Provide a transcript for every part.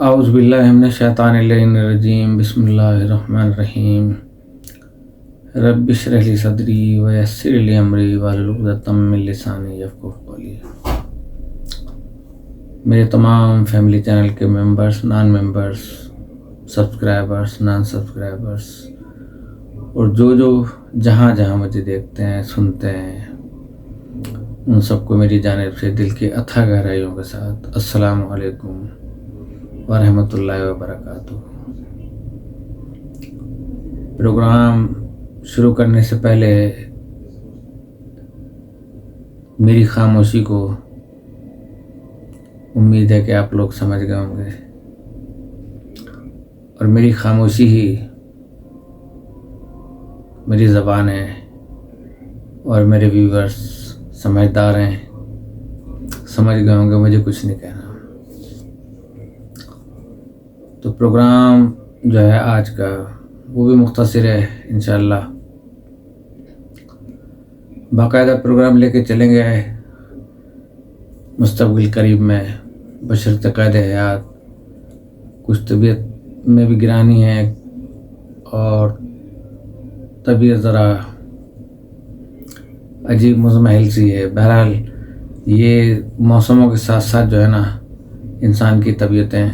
اعوذ باللہ من الشیطان الرجیم بسم اللہ الرحمن الرحیم رب اشرح لی صدری ویسر لی امری واحلل عقدۃ من لسانی یفقہوا قولی۔ میرے تمام فیملی چینل کے members, naan members, subscribers, naan subscribers اور جو جہاں جہاں مجھے دیکھتے ہیں سنتے ہیں، ان سب کو میری جانب سے دل کی اتھا گہرائیوں کے ساتھ السلام علیکم ورحمۃ اللہ وبرکاتہ۔ پروگرام شروع کرنے سے پہلے میری خاموشی کو امید ہے کہ آپ لوگ سمجھ گئے ہوں گے، اور میری خاموشی ہی میری زبان ہے، اور میرے ویورز سمجھدار ہیں، سمجھ گئے ہوں گے مجھے کچھ نہیں کہنا۔ تو پروگرام جو ہے آج کا وہ بھی مختصر ہے، انشاءاللہ باقاعدہ پروگرام لے کے چلیں گے مستقبل قریب میں، بشرط قید حیات۔ کچھ طبیعت میں بھی گرانی ہے اور طبیعت ذرا عجیب مزمحل سی ہے۔ بہرحال یہ موسموں کے ساتھ ساتھ جو ہے نا، انسان کی طبیعتیں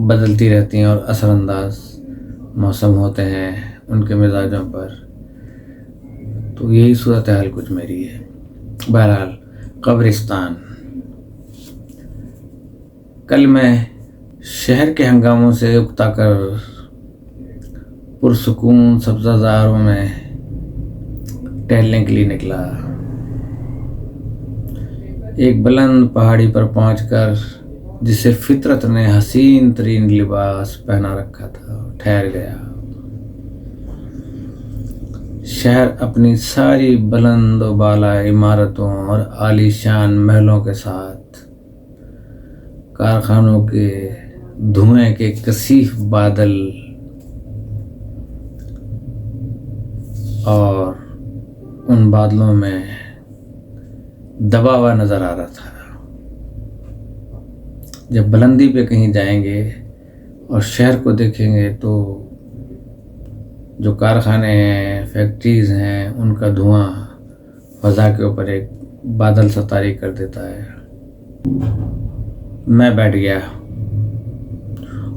بدلتی رہتی ہیں اور اثر انداز موسم ہوتے ہیں ان کے مزاجوں پر، تو یہی صورتحال کچھ میری ہے۔ بہرحال قبرستان، کل میں شہر کے ہنگاموں سے اکتا کر پرسکون سبزہ زاروں میں ٹہلنے کے لیے نکلا۔ ایک بلند پہاڑی پر پہنچ کر جسے فطرت نے حسین ترین لباس پہنا رکھا تھا ٹھہر گیا۔ شہر اپنی ساری بلند و بالا عمارتوں اور عالی شان محلوں کے ساتھ، کارخانوں کے دھوئیں کے کثیف بادل اور ان بادلوں میں دبا ہوا نظر آ رہا تھا۔ جب بلندی پہ کہیں جائیں گے اور شہر کو دیکھیں گے تو جو کارخانے ہیں، فیکٹریز ہیں، ان کا دھواں فضا کے اوپر ایک بادل سا طاری کر دیتا ہے۔ میں بیٹھ گیا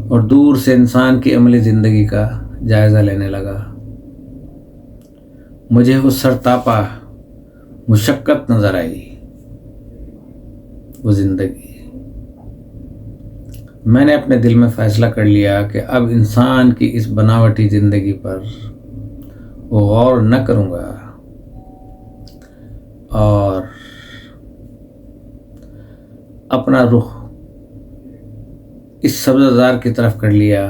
اور دور سے انسان کی عملی زندگی کا جائزہ لینے لگا۔ مجھے وہ سرتاپا مشقت نظر آئی، وہ زندگی۔ میں نے اپنے دل میں فیصلہ کر لیا کہ اب انسان کی اس بناوٹی زندگی پر غور نہ کروں گا، اور اپنا رخ اس سبزہ زار کی طرف کر لیا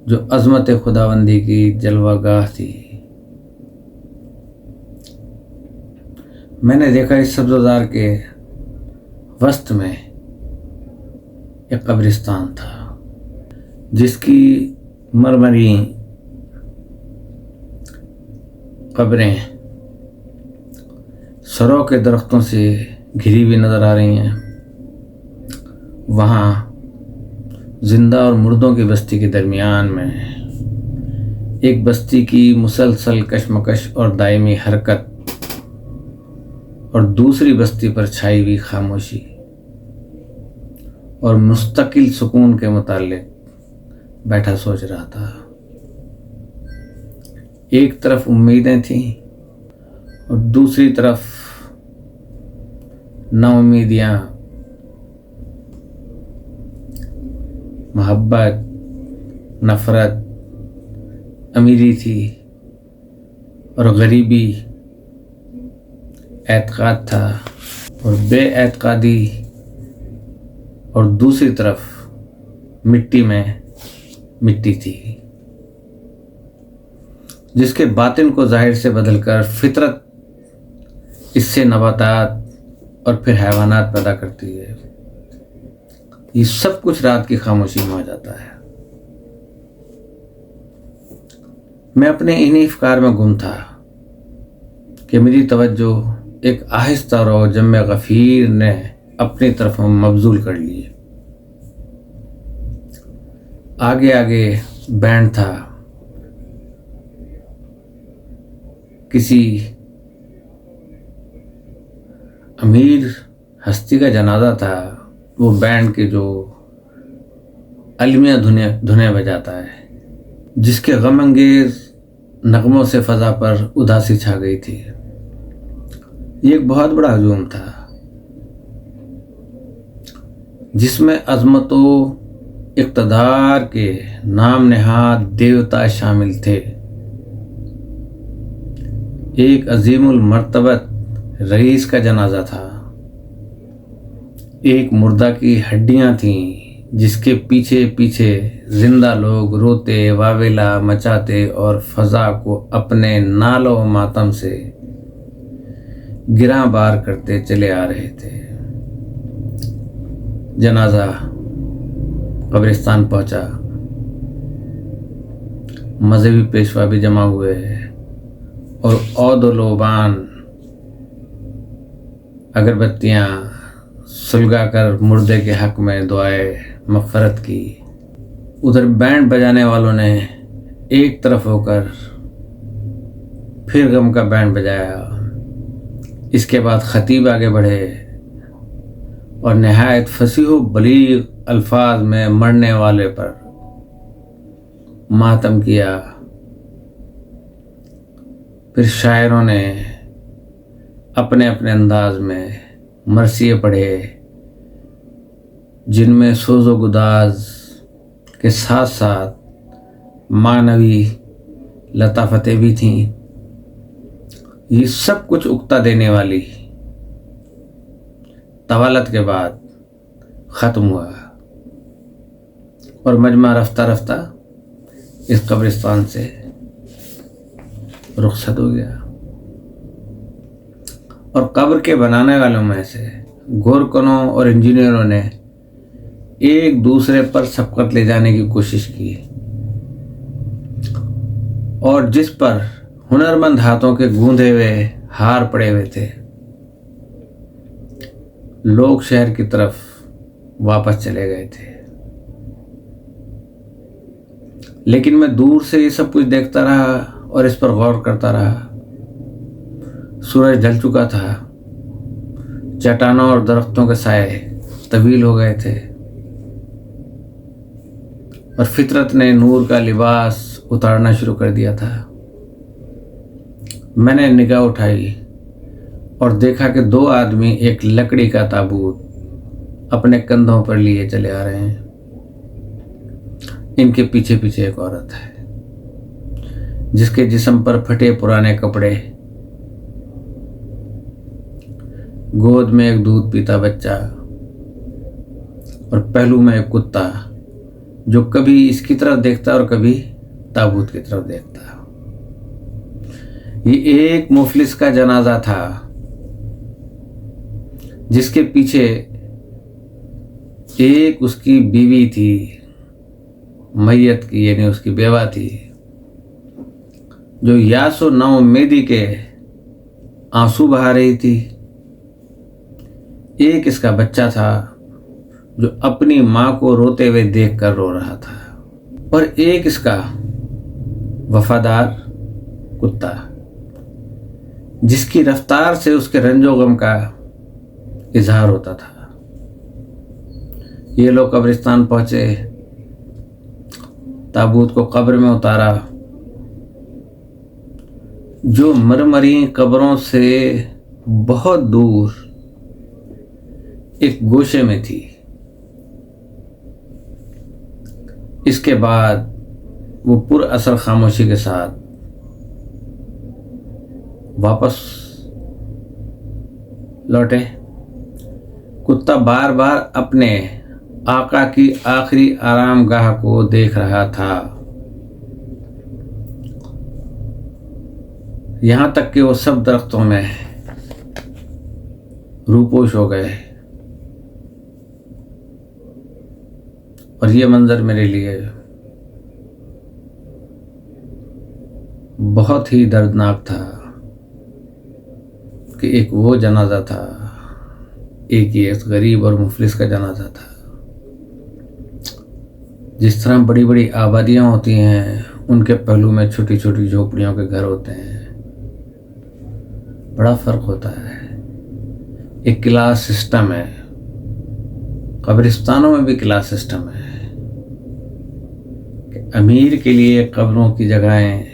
جو عظمت خداوندی کی جلوہ گاہ تھی۔ میں نے دیکھا اس سبزہ زار کے وسط میں ایک قبرستان تھا جس کی مرمری قبریں سروں کے درختوں سے گھری ہوئی نظر آ رہی ہیں۔ وہاں زندہ اور مردوں کی بستی کے درمیان میں ایک بستی کی مسلسل کشمکش اور دائمی حرکت، اور دوسری بستی پر چھائی ہوئی خاموشی اور مستقل سکون کے متعلق بیٹھا سوچ رہا تھا۔ ایک طرف امیدیں تھیں اور دوسری طرف نا امیدیاں، محبت، نفرت، امیری تھی اور غریبی، اعتقاد تھا اور بے اعتقادی، اور دوسری طرف مٹی میں مٹی تھی جس کے باطن کو ظاہر سے بدل کر فطرت اس سے نباتات اور پھر حیوانات پیدا کرتی ہے۔ یہ سب کچھ رات کی خاموشی میں ہو جاتا ہے۔ میں اپنے انہی افکار میں گم تھا کہ میری توجہ ایک آہستہ رو جم غفیر نے اپنی طرف مبذول کر لی۔ आगे आगे बैंड था, किसी अमीर हस्ती का जनाजा था। वो बैंड के जो अलमिया धुनें बजाता है, जिसके गम अंगेज नगमों से फ़ज़ा पर उदासी छा गई थी। ये एक बहुत बड़ा हजूम था जिसमें अज़मतो इक़्तिदार के नाम नहाद देवता शामिल थे। एक अजीमुल मर्तबत रईस का जनाजा था। एक मुर्दा की हड्डियां थीं जिसके पीछे पीछे जिंदा लोग रोते वावेला मचाते और फजा को अपने नालो मातम से गिरा बार करते चले आ रहे थे। जनाजा कब्रिस्तान पहुंचा। मजहबी पेशवा भी जमा हुए और औद-ओ-लोबान अगरबत्तियाँ सुलगा कर मुर्दे के हक में दुआए मग़फ़रत की। उधर बैंड बजाने वालों ने एक तरफ होकर फिर गम का बैंड बजाया। इसके बाद ख़तीब आगे बढ़े और नहायत फसीह बलीग अल्फाज में मरने वाले पर मातम किया। फिर शायरों ने अपने अपने अंदाज में मरसिए पढ़े, जिनमें सोज़ो गुदाज के साथ साथ मानवी लताफ़तें भी थीं। ये सब कुछ उक्ता देने वाली तवालत के बाद ख़त्म हुआ और मजमा रफ्ता रफ्ता इस कब्रिस्तान से रुखसत हो गया। और कब्र के बनाने वालों में से गोरकनों और इंजीनियरों ने एक दूसरे पर सबकत ले जाने की कोशिश की और जिस पर हुनरमंद हाथों के गूंधे हुए हार पड़े हुए थे, लोग शहर की तरफ वापस चले गए थे। लेकिन मैं दूर से ये सब कुछ देखता रहा और इस पर गौर करता रहा। सूरज ढल चुका था। चट्टानों और दरख्तों के साए तवील हो गए थे और फितरत ने नूर का लिबास उतारना शुरू कर दिया था। मैंने निगाह उठाई और देखा कि दो आदमी एक लकड़ी का ताबूत अपने कंधों पर लिए चले आ रहे हैं। इनके पीछे पीछे एक औरत है जिसके जिस्म पर फटे पुराने कपड़े, गोद में एक दूध पीता बच्चा और पहलू में एक कुत्ता जो कभी इसकी तरफ देखता और कभी ताबूत की तरफ देखता। ये एक मुफलिस का जनाजा था जिसके पीछे एक उसकी बीवी थी, मैयत की यानी उसकी बेवा थी, जो यासो नाउम्मीदी के आंसू बहा रही थी। एक इसका बच्चा था जो अपनी माँ को रोते हुए देखकर रो रहा था और एक इसका वफादार कुत्ता जिसकी रफ्तार से उसके रंजो गम का इजहार होता था। ये लोग कब्रिस्तान पहुंचे, ताबूत को कब्र में उतारा जो मरमरी कब्रों से बहुत दूर एक गोशे में थी। इसके बाद वो पुर असर खामोशी के साथ वापस लौटे। कुत्ता बार बार अपने आका की आखिरी आरामगाह को देख रहा था, यहाँ तक कि वो सब दरख्तों में रूपोश हो गए। और ये मंजर मेरे लिए बहुत ही दर्दनाक था कि एक वो जनाजा था, एक ये गरीब और मुफलिस का जनाजा था जिस तरह बड़ी बड़ी आबादियाँ होती हैं, उनके पहलू में छोटी छोटी झोपड़ियों के घर होते हैं। बड़ा फ़र्क होता है। एक क्लास सिस्टम है, कब्रिस्तानों में भी क्लास सिस्टम है कि अमीर के लिए कब्रों की जगहें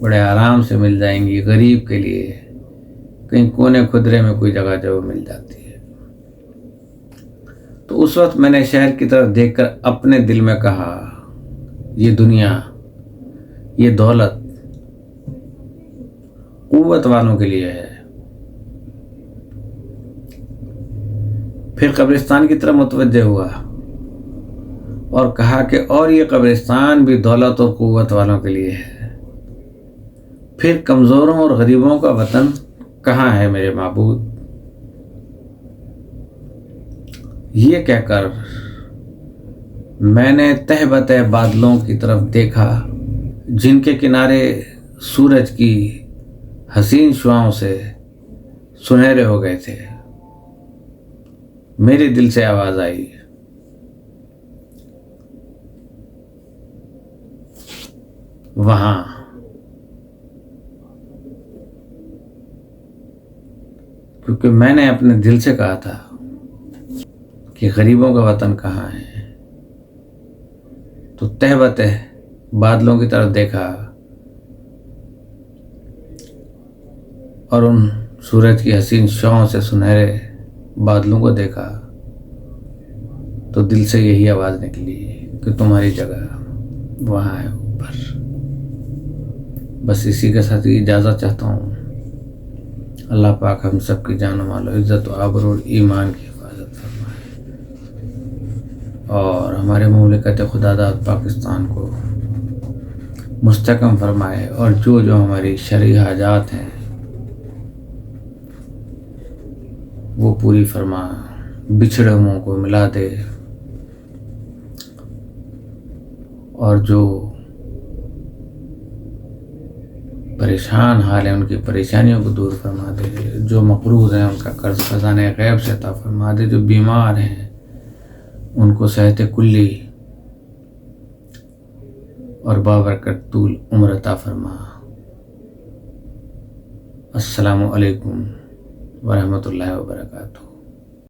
बड़े आराम से मिल जाएंगी, गरीब के लिए कहीं कोने खुदरे में कोई जगह जब मिल जाती है। तो उस वक्त मैंने शहर की तरफ देखकर अपने दिल में कहा, ये दुनिया, ये दौलत कुव्वत वालों के लिए है। फिर कब्रिस्तान की तरफ मुतवज्जे हुआ और कहा कि और ये कब्रिस्तान भी दौलत और कुव्वत वालों के लिए है। फिर कमज़ोरों और गरीबों का वतन कहाँ है मेरे माबूद? ये कहकर मैंने तह बतह बादलों की तरफ देखा, जिनके किनारे सूरज की हसीन शुआओं से सुनहरे हो गए थे। मेरे दिल से आवाज़ आई, वहाँ क्योंकि मैंने अपने दिल से कहा था कि गरीबों का वतन कहाँ है। तो तह बतह बादलों की तरफ देखा और उन सूरज की हसीन शुआओं से सुनहरे बादलों को देखा, तो दिल से यही आवाज़ निकली कि तुम्हारी जगह वहाँ है ऊपर। बस इसी के साथ इजाज़त चाहता हूँ। अल्लाह पाक हम सब की जान मालो, इज़्ज़त और आबरू और ईमान की हिफाजत फरमाए और हमारे मुमलिकत खुदादाद पाकिस्तान को मुस्तहकम फरमाए और जो जो हमारी शरई हाजात हैं वो पूरी फरमा, बिछड़े मुँह को मिला दे और जो परेशान हाल है उनकी परेशानियों को दूर फरमा दे, जो मकरूज़ हैं उनका कर्ज खजाने गैब से अता फरमा दे, जो बीमार हैं उनको सेहत कुल्ली और बाबरकत तूल उम्र अता फरमा। अस्सलामु अलैकुम व रहमतुल्लाहि व बरकातुहू।